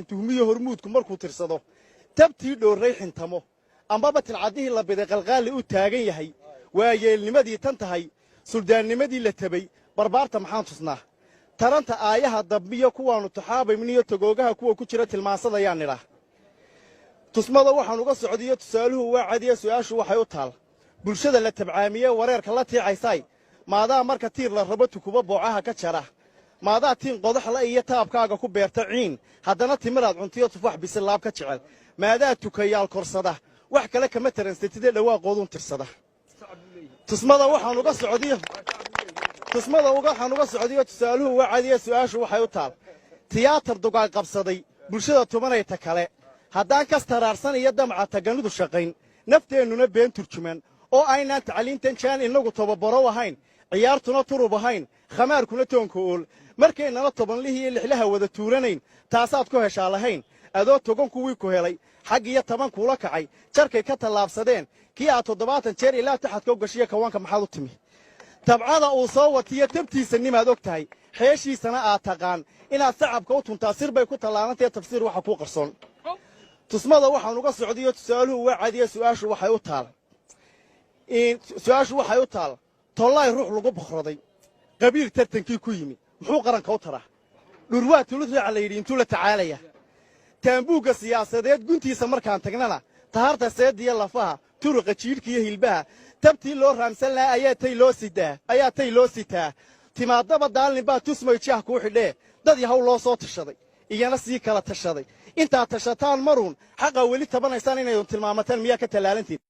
tuhmiyo hormuudku markuu tirsado tabtii dhoorray xintamo ambaba tilcadihii la biday qalqaali u taagan yahay waa yeelnimadii tan tahay suldaannimadii la tabay barbaarta maxaan tusnaa taranta aayaha dabmiyo kuwaanu taxaabayniyo tagoogaha kuwa ku jira tilmaansadayaan nidhaa tusmada waxaan uga socdiyo tusaaluhu waa cadiya su'aashu waxay u taal bulshada la tabcaamiye wareerka la tiicaysay maadaa marka tiir la rabo tukuba boocaha ka jara maadaa tiin qodax la iyo taabkaaga ku beerta ciin haddana timiraad cuntiyo tufaax bisilaab ka jecel maadaa tukayaal korsada wax kale kama taransatide dhawaaqoodun tirsada tusmada waxaan uga socdiyo tusaaluhu waa cadiya su'aashu waxay u taal tiyaatar dugaag qabsaday bulshada tumanayta kale haddaan kas taraarsan iyo damca taganidu shaqayn nafteennuna been turjuman oo aynaan tacliintan jaan innagu tababaro ahayn ciyaartuna turub ahayn khamaarkuna toonka ool markaynana tobanlihii iyo lixlaha wada tuuranayn taasaad ku heshaa lahayn adoo togan kuwii ku helay xag iyo taban kuula kacay jarkay ka tallaabsadeen kii aad 70 jeer ilaa taxadka u gashiya kawaanka maxaad u timi tabcada uu soo watiyo tabtiisa nimaad og tahay xeeshiisana aad taqaan inaad sacabka u tuntaa sir bay ku tallaabantee tafsiir waxa ku qarsoon tusmada waxaan uga socdiyo tusaaluhu waa cadiya su'aashu waxay u taal tollaay ruux lagu boqroday qabiil tartankii ku yimi muxuu qaranka u taraa dhurwaa tulud raaca la yidhi intuu la tacaalaya taambuugga siyaasadeed guntiisa markaan tagnana taharta seediya lafaha turuqa jiidhka iyo hilbaha tabtii loo raamsan lahaa ayaa tay loo sitaa timaadaba daalin baa tusmay jaah kuu xidhee dad yahow loo soo tashaday iyana sii kala tashaday intaad tashataan maruun xaqa weli tabanaysaan inaydun tilmaamataan miyaa ka tallaalantiin